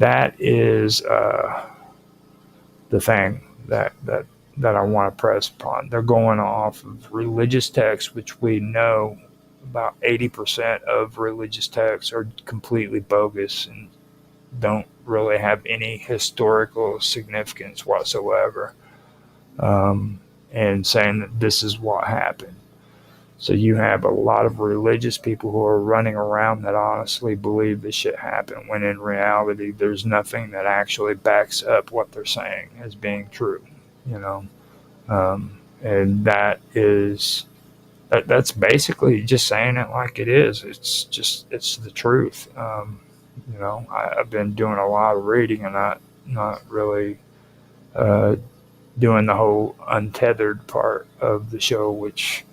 That is the thing that I want to press upon. They're going off of religious texts, which we know about 80% of religious texts are completely bogus and don't really have any historical significance whatsoever, and saying that this is what happened. So you have a lot of religious people who are running around that honestly believe this shit happened, when in reality there's nothing that actually backs up what they're saying as being true, you know. And that's basically just saying it like it is. It's the truth. I've been doing a lot of reading and not really uh, doing the whole untethered part of the show, which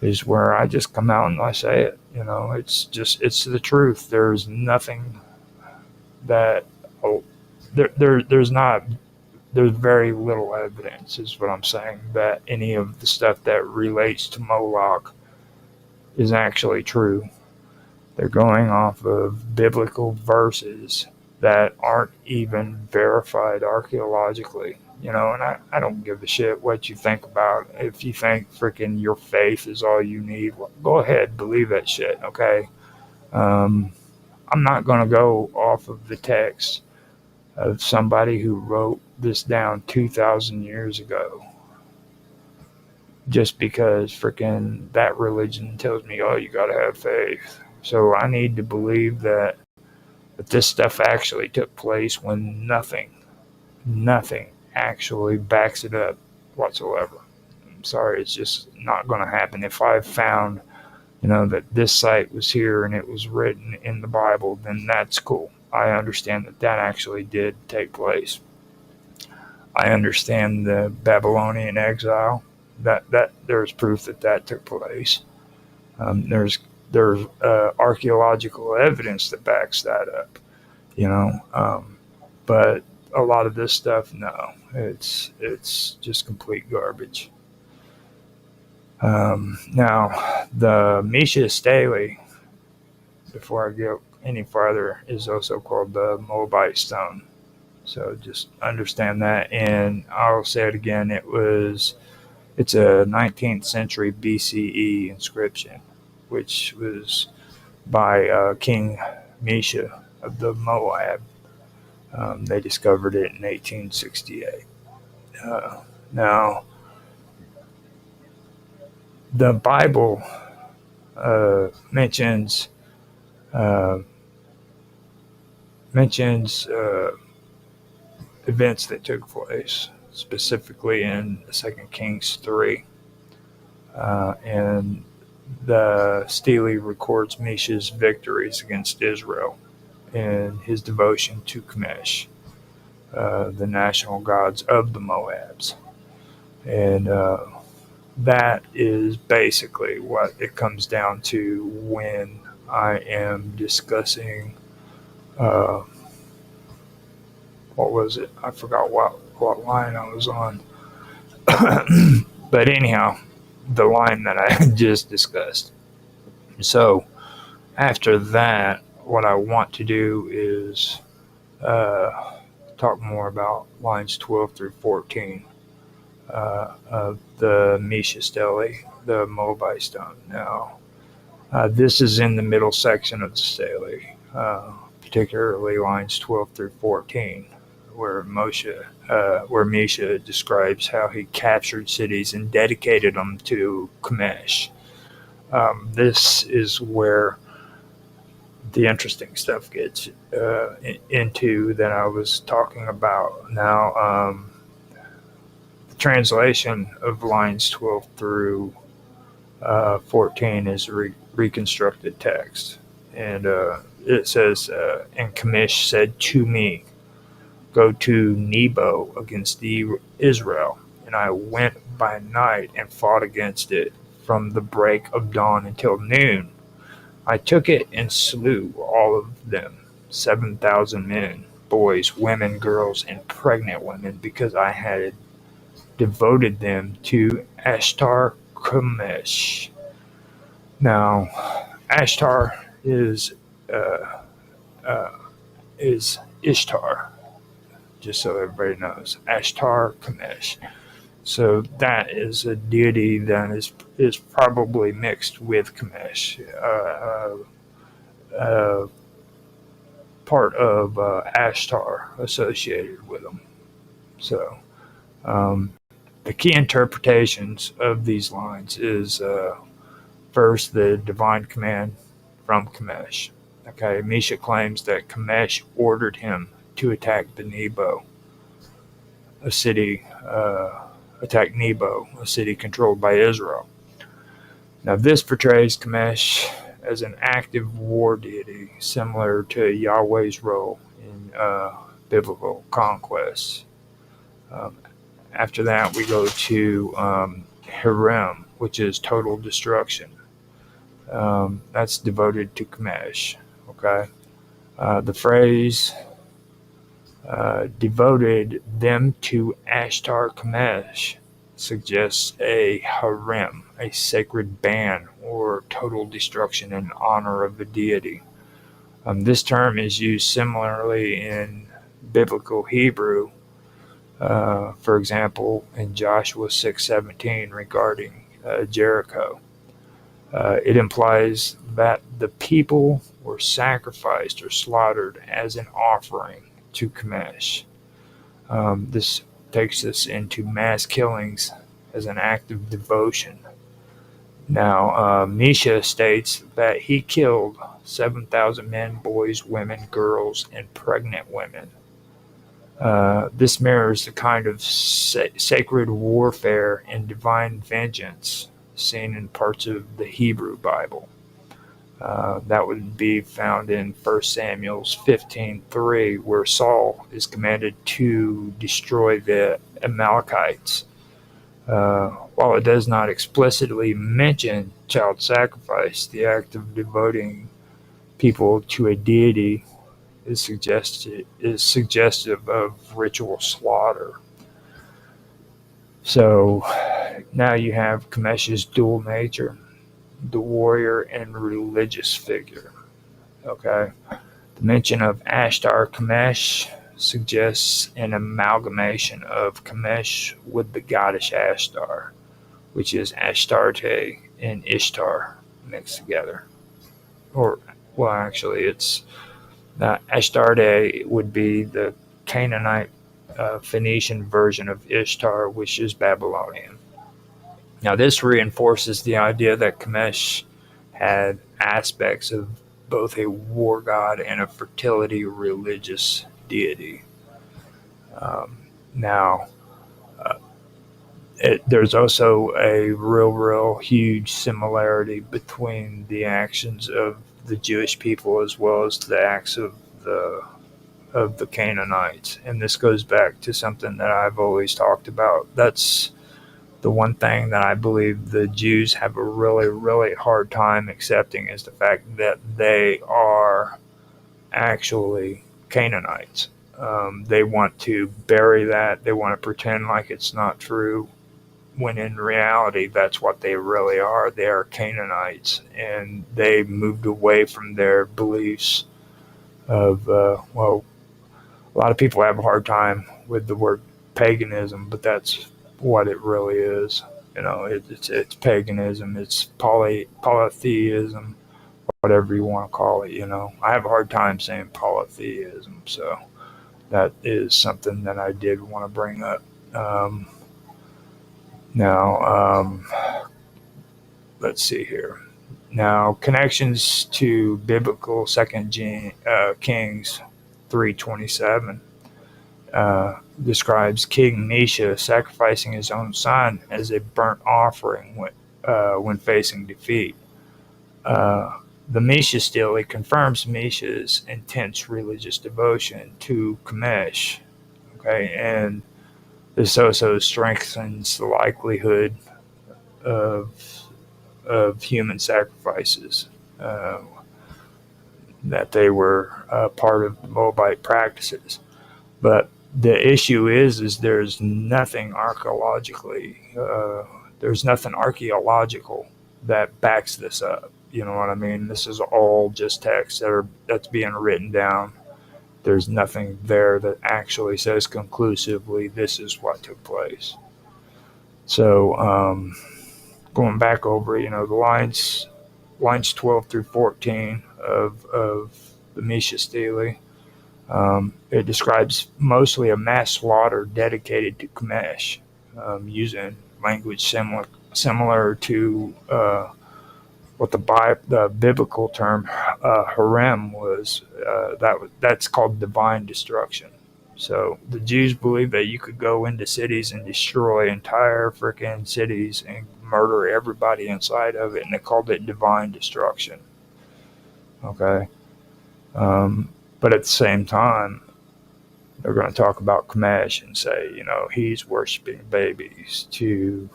is where I just come out and I say it. It's the truth. There's nothing that oh, there's not there's very little evidence, is what I'm saying, that any of the stuff that relates to Moloch is actually true. They're going off of biblical verses that aren't even verified archaeologically. And I don't give a shit what you think about. If you think freaking your faith is all you need, well, go ahead, believe that shit, okay? Um, I'm not going to go off of the text of somebody who wrote this down 2,000 years ago just because freaking that religion tells me, oh, you got to have faith. So I need to believe that this stuff actually took place when nothing actually backs it up whatsoever. I'm sorry, it's just not going to happen. If I found, that this site was here and it was written in the Bible, then that's cool. I understand that actually did take place. I understand the Babylonian exile. That there's proof that took place. There's archaeological evidence that backs that up. But a lot of this stuff, no, it's just complete garbage. Now, the Misha Staley, before I go any farther, is also called the Moabite stone. So just understand that, and I'll say it again. It's a 19th century BCE inscription, which was by King Misha of the Moab. They discovered it in 1868. Now, the Bible mentions events that took place, specifically in 2 Kings 3. And the Stele records Misha's victories against Israel and his devotion to Chemosh, the national gods of the Moabs. And that is basically what it comes down to when I am discussing what was it? I forgot what line I was on. But anyhow, the line that I just discussed. So after that, what I want to do is talk more about lines 12 through 14 of the Misha Stele, the Moabite stone. Now, this is in the middle section of the Stele, particularly lines 12 through 14, where Misha describes how he captured cities and dedicated them to Chemosh. This is where the interesting stuff gets into that I was talking about. Now, the translation of lines 12 through 14 is reconstructed text. And it says, and Chemosh said to me, go to Nebo against Israel. And I went by night and fought against it from the break of dawn until noon. I took it and slew all of them, 7,000 men, boys, women, girls, and pregnant women, because I had devoted them to Ashtar Chemosh. Now, Ashtar is Ishtar, just so everybody knows. Ashtar Kamesh. So that is a deity that is probably mixed with Kamesh, part of Ashtar associated with them. So um, the key interpretations of these lines is first the divine command from Kamesh. Okay, Misha claims that Kamesh ordered him to attack the Nebo, a city, attack Nebo, a city controlled by Israel. Now, this portrays Kamesh as an active war deity, similar to Yahweh's role in biblical conquests. Um, After that, we go to Hiram, which is total destruction. That's devoted to Kamesh. Okay, the phrase devoted them to Ashtar Kamesh suggests a harem, a sacred ban or total destruction in honor of a deity. This term is used similarly in biblical Hebrew, for example, in Joshua 6:17 regarding Jericho. It implies that the people were sacrificed or slaughtered as an offering to Kamesh. This takes us into mass killings as an act of devotion. Now, Misha states that he killed 7,000 men, boys, women, girls, and pregnant women. This mirrors the kind of sacred warfare and divine vengeance seen in parts of the Hebrew Bible. That would be found in 1 Samuel 15:3, where Saul is commanded to destroy the Amalekites. While it does not explicitly mention child sacrifice, the act of devoting people to a deity is suggestive of ritual slaughter. So now you have Kamesh's dual nature, the warrior and religious figure. Okay, the mention of Ashtar Kamesh suggests an amalgamation of Kamesh with the goddess Ashtar, which is Ashtarte and Ishtar mixed together. Or, well, actually, it's Ashtarte would be the Canaanite Phoenician version of Ishtar, which is Babylonian. Now, this reinforces the idea that Kamesh had aspects of both a war god and a fertility religious deity. Now, there's also a real huge similarity between the actions of the Jewish people as well as the acts of the Canaanites, and this goes back to something that I've always talked about. That's the one thing that I believe the Jews have a really hard time accepting is the fact that they are actually Canaanites. They want to bury that. They want to pretend like it's not true, when in reality, that's what they really are. They are Canaanites, and they moved away from their beliefs of, well, a lot of people have a hard time with the word paganism, but that's what it really is. You know, it's paganism, it's polytheism, whatever you want to call it. You know, I have a hard time saying polytheism, so that is something that I did want to bring up. Now, let's see here. Now, connections to biblical Second Kings 3:27 describes King Misha sacrificing his own son as a burnt offering when facing defeat. The Misha stele confirms Misha's intense religious devotion to Kamesh. Okay, and this also strengthens the likelihood of human sacrifices, that they were part of the Moabite practices. But the issue is there's nothing there's nothing archaeological that backs this up. You know what I mean? This is all just text that's being written down, there's nothing there that actually says conclusively this is what took place. So going back over, the lines 12 through 14 of the Misha Stele, it describes mostly a mass slaughter dedicated to Kamesh, using language similar to what the biblical term harem was. That's called divine destruction. So the Jews believed that you could go into cities and destroy entire freaking cities and murder everybody inside of it, and they called it divine destruction. Okay, but at the same time, they're going to talk about Kamesh and say, he's worshiping babies to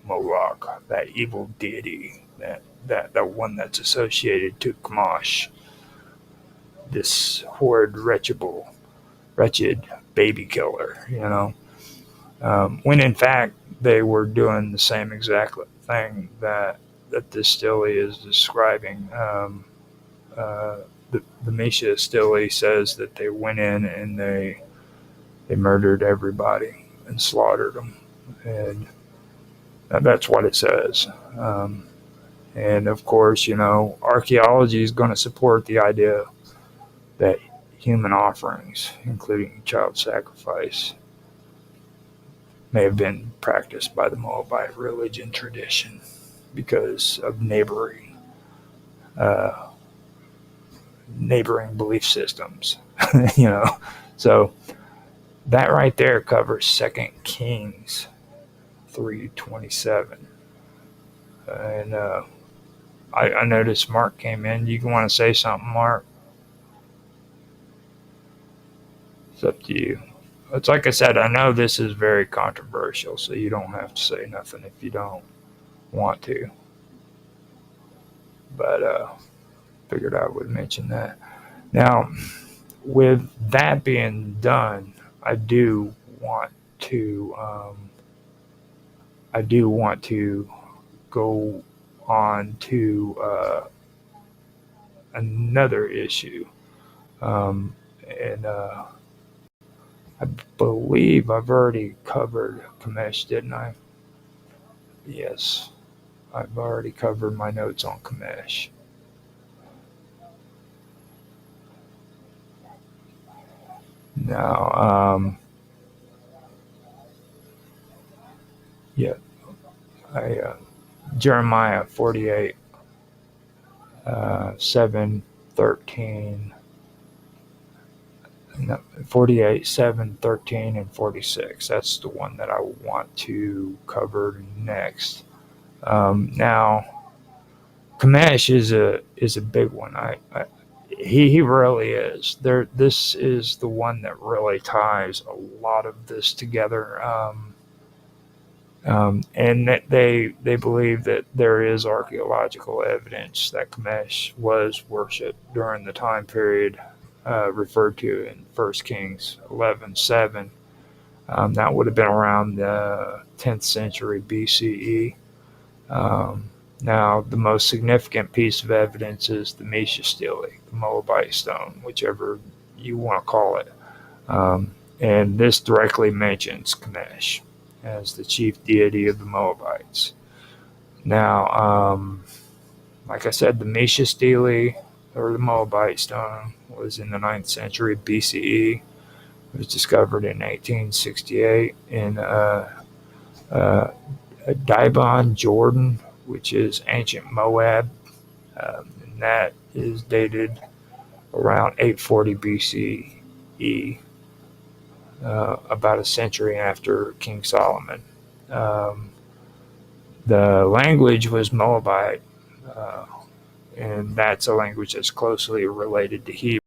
Moloch, that evil deity, that one that's associated to Kamash, this horrid, wretched baby killer, when in fact they were doing the same exact thing that this Stele is describing. The Misha Stele says that they went in and they murdered everybody and slaughtered them, and that's what it says. And of course, archaeology is going to support the idea that human offerings, including child sacrifice, may have been practiced by the Moabite religion tradition because of neighboring belief systems. So that right there covers 2 Kings 3:27. And I noticed Mark came in. You want to say something, Mark? It's up to you. It's like I said, I know this is very controversial, so you don't have to say nothing if you don't want to. But figured I would mention that. Now, with that being done, I do want to go on to another issue, and I believe I've already covered Kamesh, didn't I? Yes, I've already covered my notes on Kamesh. Now, Jeremiah 48, 7, 13, 48, 7, 13, and 46. That's the one that I want to cover next. Now, Kamesh is a big one. He really is. This is the one that really ties a lot of this together. And that they believe that there is archaeological evidence that Kamesh was worshipped during the time period referred to in 1 Kings 11:7. That would have been around the 10th century BCE. Now, the most significant piece of evidence is the Misha Stele, the Moabite stone, whichever you want to call it. And this directly mentions Kamesh as the chief deity of the Moabites. Now, like I said, the Misha Stele, or the Moabite stone, was in the 9th century BCE. It was discovered in 1868 in Dibon, Jordan, which is ancient Moab, and that is dated around 840 BCE, about a century after King Solomon. The language was Moabite, and that's a language that's closely related to Hebrew.